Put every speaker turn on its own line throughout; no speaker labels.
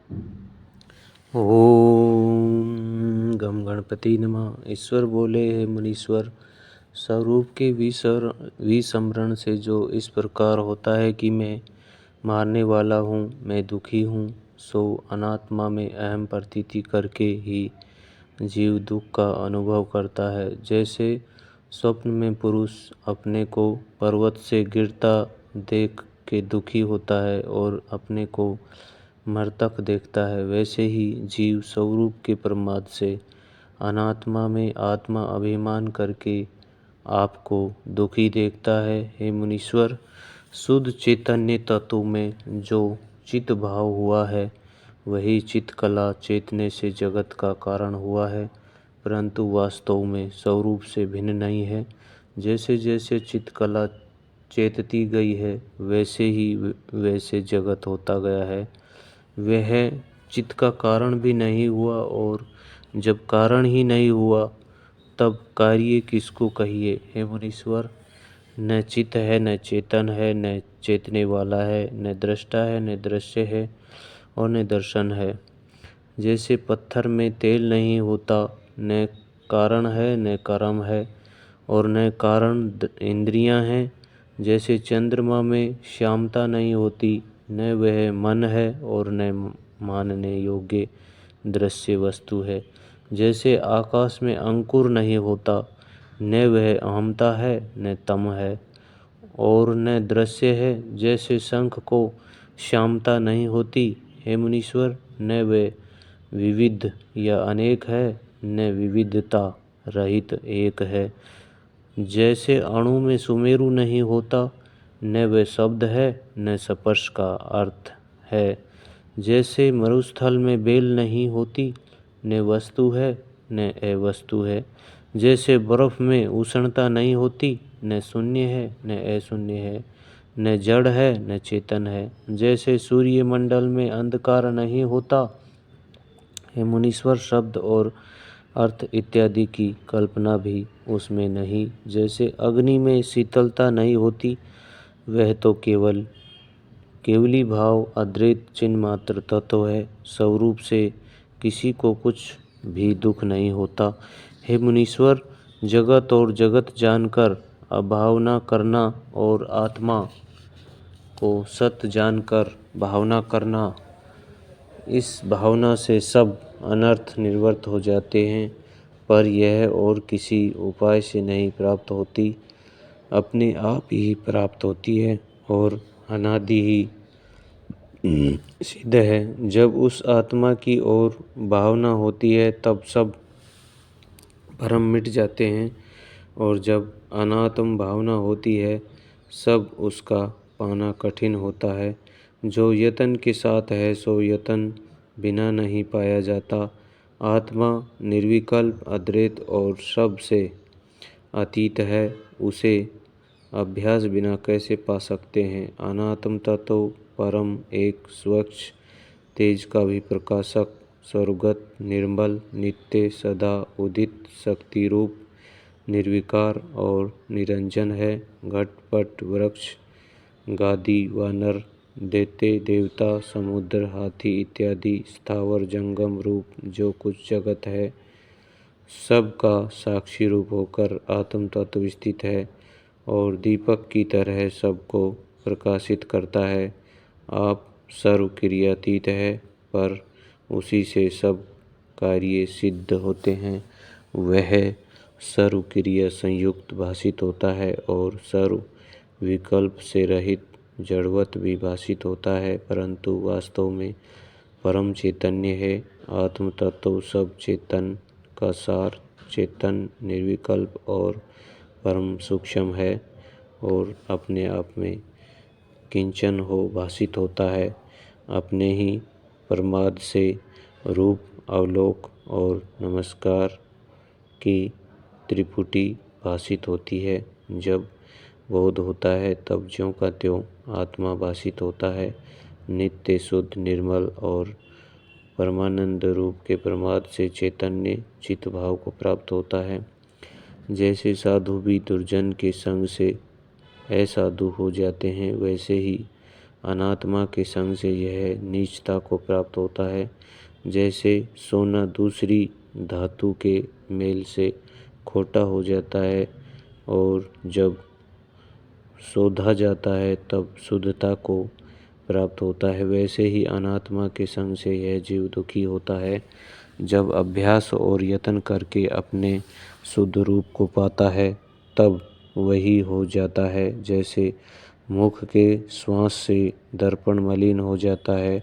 ओम गम गणपति नमः। ईश्वर बोले है मुनीश्वर, स्वरूप के विस्मरण से जो इस प्रकार होता है कि मैं मारने वाला हूँ, मैं दुखी हूँ, सो अनात्मा में अहम प्रतीति करके ही जीव दुख का अनुभव करता है। जैसे स्वप्न में पुरुष अपने को पर्वत से गिरता देख के दुखी होता है और अपने को मृतक देखता है, वैसे ही जीव स्वरूप के प्रमाद से अनात्मा में आत्मा अभिमान करके आपको दुखी देखता है। हे मुनीश्वर, शुद्ध चैतन्य तत्व में जो चित भाव हुआ है, वही चित कला चेतने से जगत का कारण हुआ है, परंतु वास्तव में स्वरूप से भिन्न नहीं है। जैसे जैसे चित कला चेतती गई है, वैसे ही वैसे जगत होता गया है। वह चित्त का कारण भी नहीं हुआ, और जब कारण ही नहीं हुआ तब कार्य किसको कहिए। हे मुनीश्वर, न चित्त है, न चेतन है, न चेतने वाला है, न दृष्टा है, न दृश्य है और न दर्शन है। जैसे पत्थर में तेल नहीं होता, न कारण है न कर्म है और न कारण इंद्रियां हैं। जैसे चंद्रमा में श्यामता नहीं होती, न वह मन है और न मानने योग्य दृश्य वस्तु है। जैसे आकाश में अंकुर नहीं होता, न वह अहमता है न तम है और न दृश्य है। जैसे शंख को श्यामता नहीं होती, हे मुनीश्वर, न वह विविध या अनेक है, न विविधता रहित एक है। जैसे अणु में सुमेरु नहीं होता, न वह शब्द है न स्पर्श का अर्थ है। जैसे मरुस्थल में बेल नहीं होती, न वस्तु है न अवस्तु है। जैसे बर्फ में उष्णता नहीं होती, न शून्य है न अशून्य है, न जड़ है न चेतन है। जैसे सूर्यमंडल में अंधकार नहीं होता, हे मुनीश्वर, शब्द और अर्थ इत्यादि की कल्पना भी उसमें नहीं। जैसे अग्नि में शीतलता नहीं होती, वह तो केवली भाव अद्वैत चिन्ह मात्र तत्व है। स्वरूप से किसी को कुछ भी दुख नहीं होता। हे मुनीश्वर, जगत और जगत जानकर अभावना करना और आत्मा को सत्य जानकर भावना करना, इस भावना से सब अनर्थ निवृत्त हो जाते हैं। पर यह और किसी उपाय से नहीं प्राप्त होती, अपने आप ही प्राप्त होती है और अनादि ही सिद्ध है। जब उस आत्मा की ओर भावना होती है तब सब भ्रम मिट जाते हैं, और जब अनात्म भावना होती है सब उसका पाना कठिन होता है। जो यतन के साथ है सो यतन बिना नहीं पाया जाता। आत्मा निर्विकल्प अद्वैत और सब से अतीत है, उसे अभ्यास बिना कैसे पा सकते हैं। अनात्म तत्व परम एक स्वच्छ तेज का भी प्रकाशक, स्वर्गत, निर्मल, नित्य, सदा उदित, शक्ति रूप, निर्विकार और निरंजन है। घटपट, वृक्ष, गादी, वानर, दैत्य, देवता, समुद्र, हाथी इत्यादि स्थावर जंगम रूप जो कुछ जगत है, सब का साक्षी रूप होकर आत्म तत्व स्थित है और दीपक की तरह सबको प्रकाशित करता है। आप सर्व क्रियातीत है, पर उसी से सब कार्य सिद्ध होते हैं। वह सर्व क्रिया संयुक्त भाषित होता है और सर्व विकल्प से रहित जड़वत भी भाषित होता है, परंतु वास्तव में परम चैतन्य है। आत्म तत्व सब चेतन का सार, चेतन, निर्विकल्प और परम सूक्ष्म है और अपने आप में किंचन हो भाषित होता है। अपने ही प्रमाद से रूप, अवलोक और नमस्कार की त्रिपुटी भाषित होती है। जब बोध होता है तब ज्यों का त्यों आत्मा भाषित होता है। नित्य, शुद्ध, निर्मल और परमानंद रूप के प्रमाद से चैतन्य चित्त भाव को प्राप्त होता है। जैसे साधु भी दुर्जन के संग से असाधु हो जाते हैं, वैसे ही अनात्मा के संग से यह नीचता को प्राप्त होता है। जैसे सोना दूसरी धातु के मेल से खोटा हो जाता है और जब शोधा जाता है तब शुद्धता को प्राप्त होता है, वैसे ही अनात्मा के संग से यह जीव दुखी होता है। जब अभ्यास और यत्न करके अपने शुद्ध रूप को पाता है तब वही हो जाता है। जैसे मुख के श्वास से दर्पण मलिन हो जाता है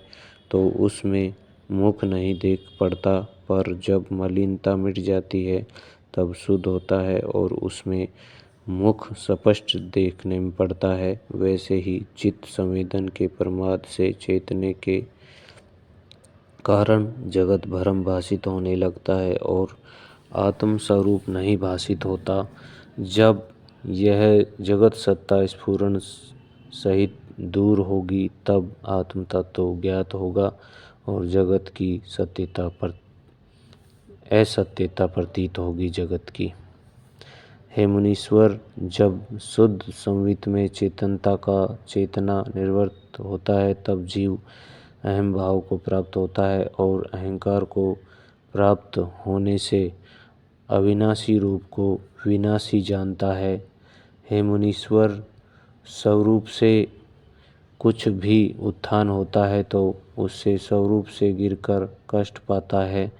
तो उसमें मुख नहीं देख पड़ता, पर जब मलिनता मिट जाती है तब शुद्ध होता है और उसमें मुख स्पष्ट देखने में पड़ता है। वैसे ही चित्त संवेदन के प्रमाद से चेतने के कारण जगत भ्रम भासित होने लगता है और आत्म स्वरूप नहीं भासित होता। जब यह जगत सत्ता स्फुरण सहित दूर होगी तब आत्म तत्व ज्ञात होगा और जगत की सत्यता पर असत्यता प्रतीत होगी जगत की। हे मुनीश्वर, जब शुद्ध संवित में चेतना निर्वृत्त होता है तब जीव अहम भाव को प्राप्त होता है और अहंकार को प्राप्त होने से अविनाशी रूप को विनाशी जानता है। हे मुनीश्वर, स्वरूप से कुछ भी उत्थान होता है तो उससे स्वरूप से गिरकर कष्ट पाता है।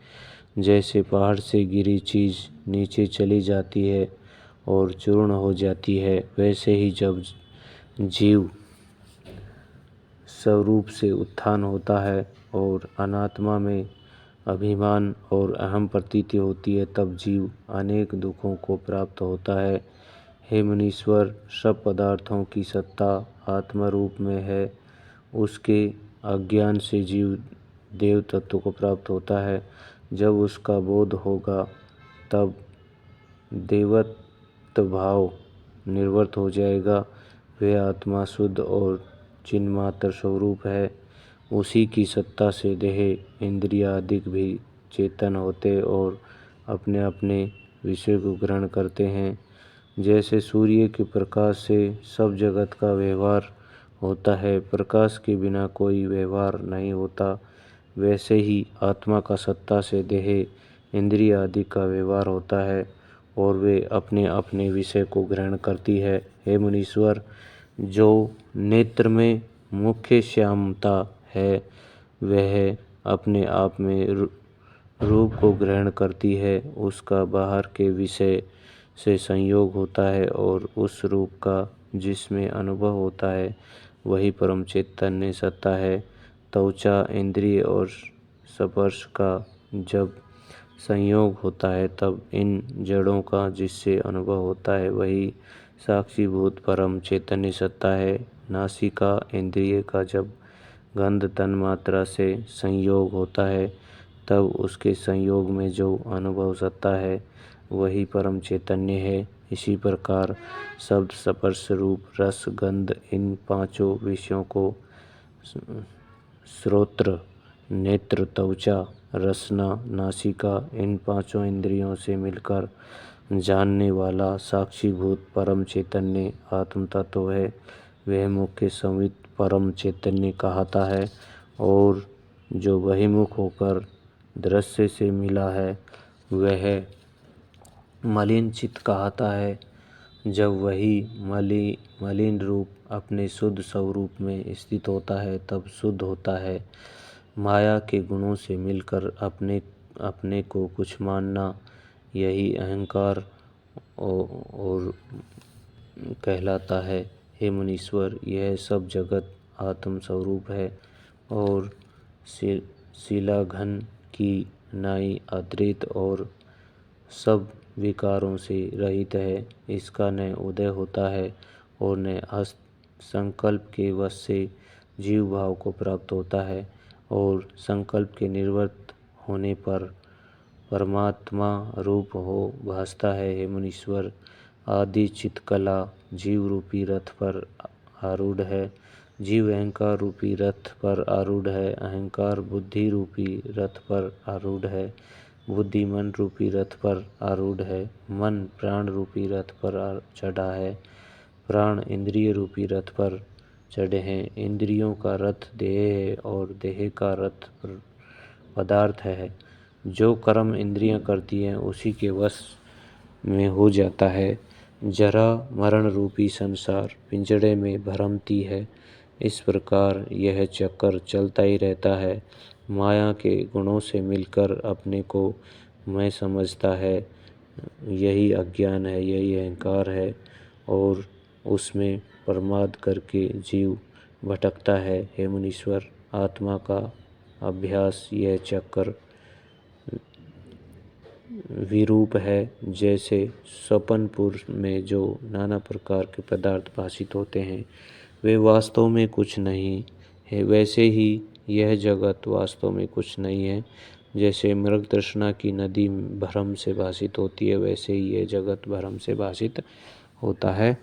जैसे पहाड़ से गिरी चीज नीचे चली जाती है और चूर्ण हो जाती है, वैसे ही जब जीव स्वरूप से उत्थान होता है और अनात्मा में अभिमान और अहम प्रतीति होती है तब जीव अनेक दुखों को प्राप्त होता है। हे मुनीश्वर, सब पदार्थों की सत्ता आत्मा रूप में है। उसके अज्ञान से जीव देव तत्व को प्राप्त होता है। जब उसका बोध होगा तब देवत्व भाव निर्वृत्त हो जाएगा। वह आत्मा शुद्ध और चिन्मात्र स्वरूप है। उसी की सत्ता से देह इंद्रिय आदि भी चेतन होते और अपने अपने विषय को ग्रहण करते हैं। जैसे सूर्य के प्रकाश से सब जगत का व्यवहार होता है, प्रकाश के बिना कोई व्यवहार नहीं होता, वैसे ही आत्मा का सत्ता से देह इंद्रिय आदि का व्यवहार होता है और वे अपने अपने विषय को ग्रहण करती है। हे मुनीश्वर, जो नेत्र में मुख्य श्यामता है वह अपने आप में रूप को ग्रहण करती है। उसका बाहर के विषय से संयोग होता है और उस रूप का जिसमें अनुभव होता है वही परम चैतन्य सत्ता है। त्वचा, इंद्रिय और स्पर्श का जब संयोग होता है तब इन जड़ों का जिससे अनुभव होता है वही साक्षीभूत परम चैतन्य सत्ता है। नासिका इंद्रिय का जब गंध तन्मात्रा से संयोग होता है तब उसके संयोग में जो अनुभव सत्ता है वही परम चैतन्य है। इसी प्रकार शब्द, स्पर्श, रूप, रस, गंध इन पांचों विषयों को श्रोत्र, नेत्र, त्वचा, रसना, नासिका इन पांचों इंद्रियों से मिलकर जानने वाला साक्षीभूत परम चैतन्य आत्म तत्व है। वह मुख्य संवित परम चैतन्य कहता है और जो बहिर्मुख होकर दृश्य से मिला है वह मलिन चित्त कहता है। जब वही मलिन रूप अपने शुद्ध स्वरूप में स्थित होता है तब शुद्ध होता है। माया के गुणों से मिलकर अपने को कुछ मानना यही अहंकार और कहलाता है। हे मुनीश्वर, यह सब जगत आत्म स्वरूप है और शिलाघन की नाई अद्वैत और सब विकारों से रहित है। इसका न उदय होता है और न अस्त। संकल्प के वश से जीव भाव को प्राप्त होता है और संकल्प के निवृत्त होने पर परमात्मा रूप हो भासता है। हे मुनीश्वर, आदि चित्कला जीव रूपी रथ पर आरूढ़ है। जीव अहंकार रूपी रथ पर आरूढ़ है। अहंकार बुद्धि रूपी रथ पर आरूढ़ है। बुद्धि मन रूपी रथ पर आरूढ़ है। मन प्राण रूपी रथ पर चढ़ा है। प्राण इंद्रिय रूपी रथ पर चढ़े हैं। इंद्रियों का रथ देह है और देह का रथ पदार्थ है। जो कर्म इंद्रियां करती हैं उसी के वश में हो जाता है। जरा मरण रूपी संसार पिंजड़े में भरमती है। इस प्रकार यह चक्कर चलता ही रहता है। माया के गुणों से मिलकर अपने को मैं समझता है। यही अज्ञान है, यही अहंकार है और उसमें प्रमाद करके जीव भटकता है। हे मुनीश्वर, आत्मा का अभ्यास यह चक्कर विरूप है। जैसे स्वप्नपुर में जो नाना प्रकार के पदार्थ भासित होते हैं वे वास्तव में कुछ नहीं है, वैसे ही यह जगत वास्तव में कुछ नहीं है। जैसे मृग तृष्णा की नदी भ्रम से भासित होती है वैसे ही यह जगत भ्रम से भासित होता है।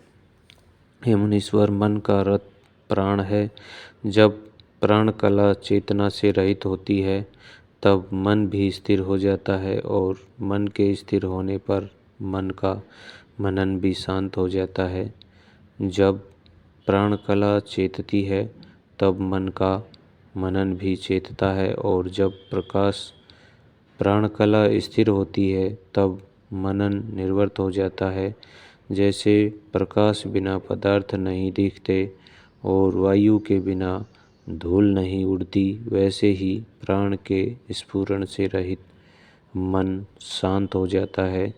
हे मुनीश्वर, मन का रथ प्राण है। जब प्राण कला चेतना से रहित होती है तब मन भी स्थिर हो जाता है और मन के स्थिर होने पर मन का मनन भी शांत हो जाता है। जब प्राण कला चेतती है तब मन का मनन भी चेतता है और जब प्राण कला स्थिर होती है तब मनन निर्वर्त हो जाता है। जैसे प्रकाश बिना पदार्थ नहीं दिखते और वायु के बिना धूल नहीं उड़ती, वैसे ही प्राण के स्फुरण से रहित मन शांत हो जाता है।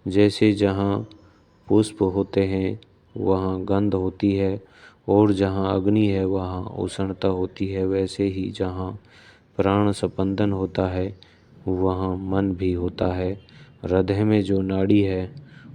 जैसे जहाँ पुष्प होते हैं वहाँ गंध होती है और जहाँ अग्नि है वहाँ उष्णता होती है, वैसे ही जहाँ प्राण स्पंदन होता है वहाँ मन भी होता है। हृदय में जो नाड़ी है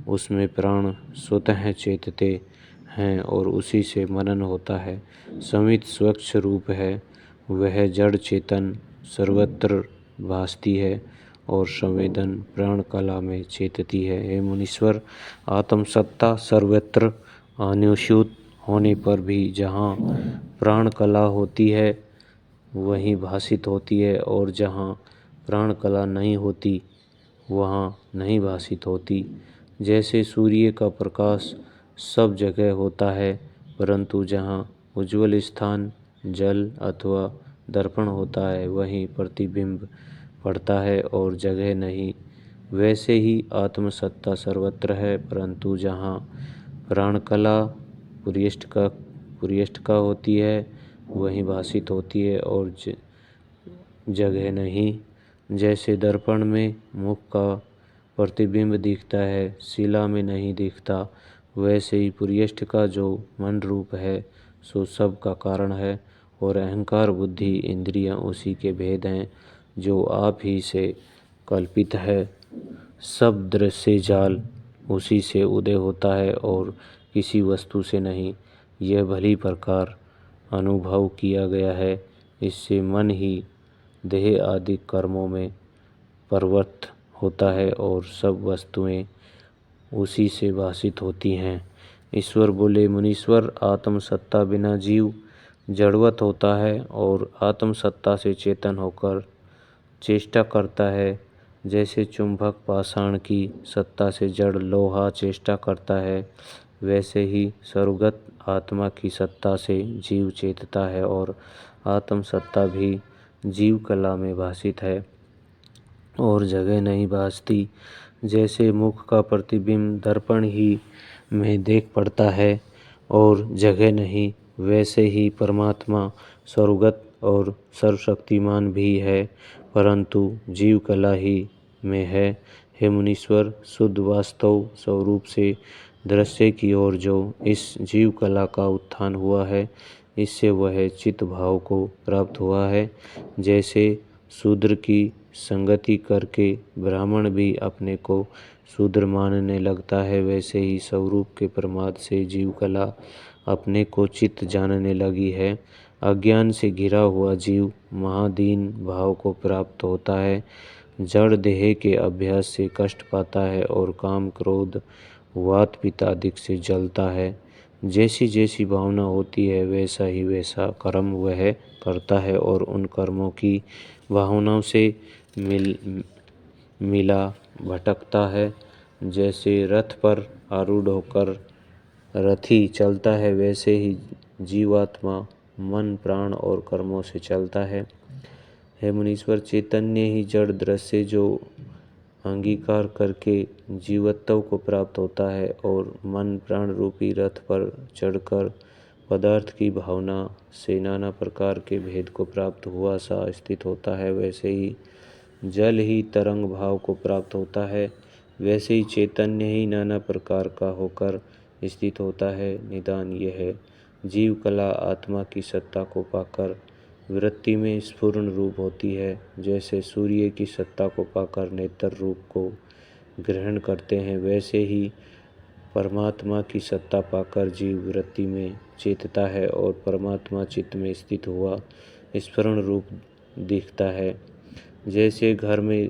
उसमें प्राण स्वतः चेतते हैं और उसी से मनन होता है। समित स्वच्छ रूप है, वह जड़ चेतन सर्वत्र भासती है और संवेदन प्राण कला में चेतती है। हे मुनीश्वर, आत्म सत्ता सर्वत्र अनुस्यूत होने पर भी जहाँ प्राण कला होती है वहीं भासित होती है और जहाँ प्राण कला नहीं होती वहाँ नहीं भासित होती। जैसे सूर्य का प्रकाश सब जगह होता है परंतु जहाँ उज्ज्वल स्थान जल अथवा दर्पण होता है वहीं प्रतिबिंब पड़ता है और जगह नहीं। वैसे ही आत्मसत्ता सर्वत्र है परंतु जहाँ प्राण कला पुर्यष्ट का होती है वहीं भासित होती है और जगह नहीं। जैसे दर्पण में मुख का प्रतिबिंब दिखता है, शिला में नहीं दिखता, वैसे ही पुर्यष्ट का जो मन रूप है सो सब का कारण है और अहंकार बुद्धि इंद्रियां उसी के भेद हैं जो आप ही से कल्पित है। सब दृश्य जाल उसी से उदय होता है और किसी वस्तु से नहीं। यह भली प्रकार अनुभव किया गया है। इससे मन ही देह आदि कर्मों में प्रवृत्त होता है और सब वस्तुएं उसी से भासित होती हैं। ईश्वर बोले, मुनीश्वर, आत्मसत्ता बिना जीव जड़वत होता है और आत्मसत्ता से चेतन होकर चेष्टा करता है। जैसे चुंबक पाषाण की सत्ता से जड़ लोहा चेष्टा करता है, वैसे ही सर्वगत आत्मा की सत्ता से जीव चेतता है और आत्मसत्ता भी जीव कला में भासित है और जगह नहीं भासती। जैसे मुख का प्रतिबिंब दर्पण ही में देख पड़ता है और जगह नहीं, वैसे ही परमात्मा सर्वगत और सर्वशक्तिमान भी है परंतु जीव कला ही में है। हे मुनीश्वर, शुद्ध वास्तव स्वरूप से दृश्य की ओर जो इस जीव कला का उत्थान हुआ है इससे वह चित्त भाव को प्राप्त हुआ है। जैसे शूद्र की संगति करके ब्राह्मण भी अपने को शूद्र मानने लगता है, वैसे ही स्वरूप के प्रमाद से जीव कला अपने को चित्त जानने लगी है। अज्ञान से घिरा हुआ जीव महादीन भाव को प्राप्त होता है, जड़ देह के अभ्यास से कष्ट पाता है और काम क्रोध वात पित्त आदि से जलता है। जैसी जैसी भावना होती है वैसा ही वैसा कर्म वह करता है और उन कर्मों की भावनाओं से मिला भटकता है। जैसे रथ पर आरूढ़ होकर रथी चलता है वैसे ही जीवात्मा मन, प्राण और कर्मों से चलता है। हे मुनीश्वर, चैतन्य ही जड़ दृश्य जो अंगीकार करके जीवत्व को प्राप्त होता है और मन प्राण रूपी रथ पर चढ़कर पदार्थ की भावना से नाना प्रकार के भेद को प्राप्त हुआ सा स्थित होता है, वैसे ही जल ही तरंग भाव को प्राप्त होता है, वैसे ही चैतन्य ही नाना प्रकार का होकर स्थित होता है। निदान यह है, जीव कला आत्मा की सत्ता को पाकर वृत्ति में स्फुरण रूप होती है, जैसे सूर्य की सत्ता को पाकर नेत्र रूप को ग्रहण करते हैं, वैसे ही परमात्मा की सत्ता पाकर जीव वृत्ति में चेतता है और परमात्मा चित्त में स्थित हुआ स्फुरण रूप दिखता है। जैसे घर में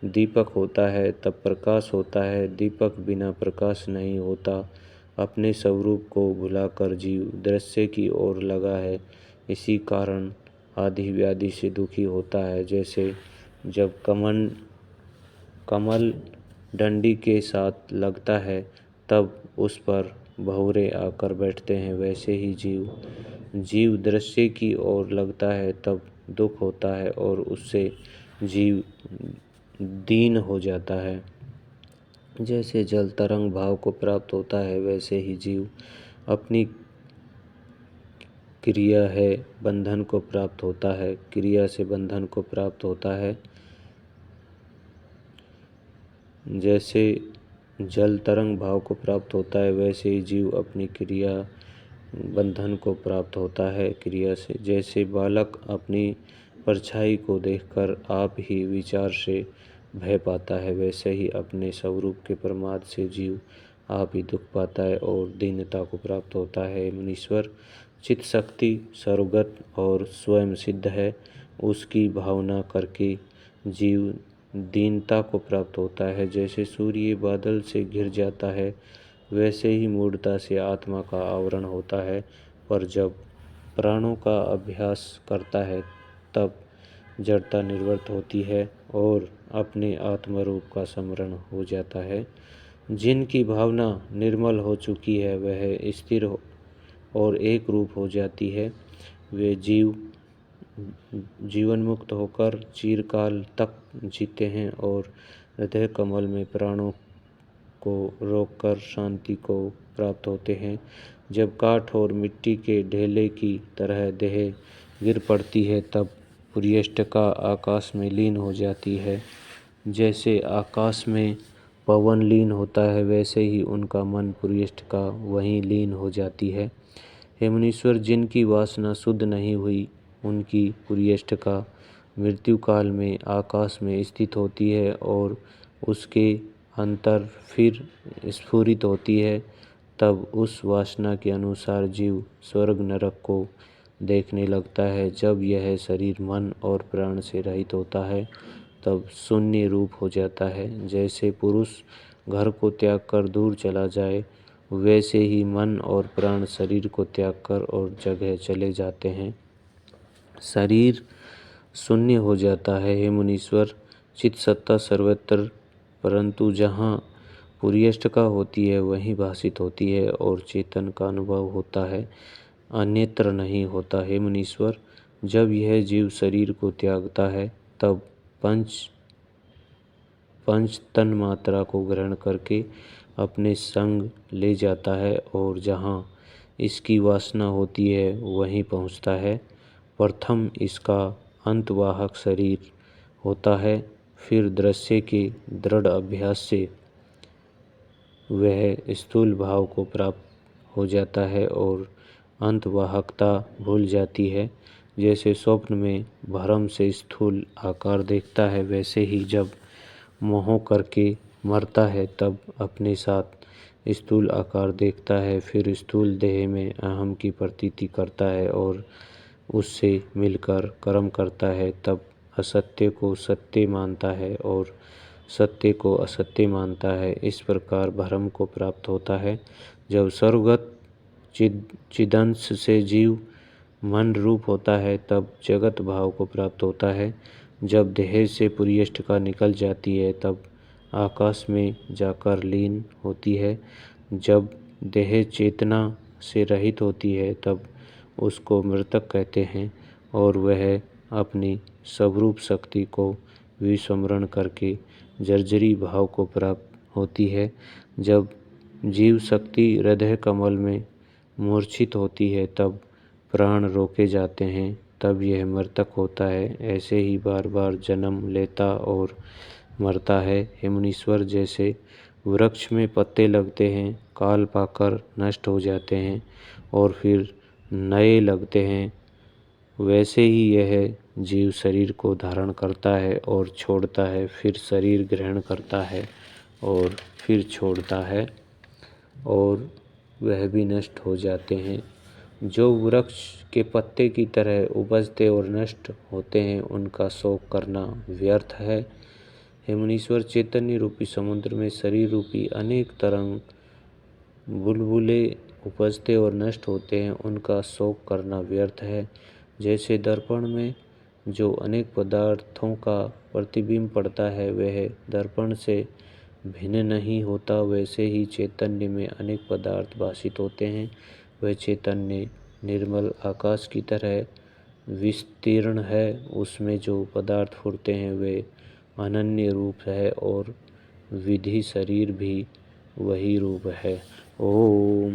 दीपक होता है तब प्रकाश होता है, दीपक बिना प्रकाश नहीं होता। अपने स्वरूप को भुलाकर जीव दृश्य की ओर लगा है, इसी कारण आदि व्याधि से दुखी होता है। जैसे जब कमल डंडी के साथ लगता है तब उस पर भंवरे आकर बैठते हैं, वैसे ही जीव दृश्य की ओर लगता है तब दुख होता है और उससे जीव दीन हो जाता है। जैसे जल तरंग भाव को प्राप्त होता है, वैसे ही जीव अपनी क्रिया है बंधन को प्राप्त होता है, क्रिया से बंधन को प्राप्त होता है। जैसे जल तरंग भाव को प्राप्त होता है, वैसे ही जीव अपनी क्रिया बंधन को प्राप्त होता है क्रिया से। जैसे बालक अपनी परछाई को देखकर आप ही विचार से भय पाता है, वैसे ही अपने स्वरूप के प्रमाद से जीव आप ही दुख पाता है और दीनता को प्राप्त होता है। मुनीश्वर, चित्त शक्ति सर्वगत और स्वयं सिद्ध है, उसकी भावना करके जीव दीनता को प्राप्त होता है। जैसे सूर्य बादल से घिर जाता है, वैसे ही मूढ़ता से आत्मा का आवरण होता है, पर जब प्राणों का अभ्यास करता है तब जड़ता निवृत्त होती है और अपने आत्मरूप का स्मरण हो जाता है। जिनकी भावना निर्मल हो चुकी है वह स्थिर और एक रूप हो जाती है। वे जीवन मुक्त होकर चिरकाल तक जीते हैं और हृदय कमल में प्राणों को रोककर शांति को प्राप्त होते हैं। जब काठ और मिट्टी के ढेले की तरह देह गिर पड़ती है तब पुर्यष्टका आकाश में लीन हो जाती है। जैसे आकाश में पवन लीन होता है, वैसे ही उनका मन पुर्यष्टका वहीं लीन हो जाती है। हे मुनीश्वर, जिनकी वासना शुद्ध नहीं हुई उनकी पुर्यष्टका मृत्यु काल में आकाश में स्थित होती है और उसके अंतर फिर स्फुरित होती है। तब उस वासना के अनुसार जीव स्वर्ग नरक को देखने लगता है। जब यह शरीर मन और प्राण से रहित होता है तब शून्य रूप हो जाता है। जैसे पुरुष घर को त्याग कर दूर चला जाए, वैसे ही मन और प्राण शरीर को त्याग कर और जगह चले जाते हैं, शरीर शून्य हो जाता है। हे मुनीश्वर, चित सत्ता सर्वत्र, परंतु जहाँ पुर्यष्टका होती है वहीं भासित होती है और चेतन का अनुभव होता है, अन्यत्र नहीं होता। हे मुनीश्वर, जब यह जीव शरीर को त्यागता है तब पंच तन मात्रा को ग्रहण करके अपने संग ले जाता है और जहाँ इसकी वासना होती है वहीं पहुँचता है। प्रथम इसका अंतवाहक शरीर होता है, फिर दृश्य के दृढ़ अभ्यास से वह स्थूल भाव को प्राप्त हो जाता है और अंतवाहकता भूल जाती है। जैसे स्वप्न में भ्रम से स्थूल आकार देखता है, वैसे ही जब मोह करके मरता है तब अपने साथ स्थूल आकार देखता है, फिर स्थूल देह में अहम की प्रतीति करता है और उससे मिलकर कर्म करता है। तब असत्य को सत्य मानता है और सत्य को असत्य मानता है। इस प्रकार भ्रम को प्राप्त होता है। जब सर्वगत चिदंश से जीव मन रूप होता है तब जगत भाव को प्राप्त होता है। जब देह से पुर्यष्टका निकल जाती है तब आकाश में जाकर लीन होती है। जब देह चेतना से रहित होती है तब उसको मृतक कहते हैं और वह अपनी स्वरूप शक्ति को विस्मरण करके जर्जरी भाव को प्राप्त होती है। जब जीव शक्ति हृदय कमल में मूर्छित होती है तब प्राण रोके जाते हैं, तब यह मृतक होता है। ऐसे ही बार बार जन्म लेता और मरता है। हे मुनीश्वर, जैसे वृक्ष में पत्ते लगते हैं, काल पाकर नष्ट हो जाते हैं और फिर नए लगते हैं, वैसे ही यह जीव शरीर को धारण करता है और छोड़ता है, फिर शरीर ग्रहण करता है और फिर छोड़ता है और वह भी नष्ट हो जाते हैं। जो वृक्ष के पत्ते की तरह उपजते और नष्ट होते हैं, उनका शोक करना व्यर्थ है। हे मुनीश्वर, चैतन्य रूपी समुद्र में शरीर रूपी अनेक तरंग बुलबुले उपजते और नष्ट होते हैं, उनका शोक करना व्यर्थ है। जैसे दर्पण में जो अनेक पदार्थों का प्रतिबिंब पड़ता है वह दर्पण से भिन्न नहीं होता, वैसे ही चैतन्य में अनेक पदार्थ भासित होते हैं। वह चैतन्य निर्मल आकाश की तरह विस्तीर्ण है। उसमें जो पदार्थ फुरते हैं वे अनन्य रूप है और विधि शरीर भी वही रूप है। ओम।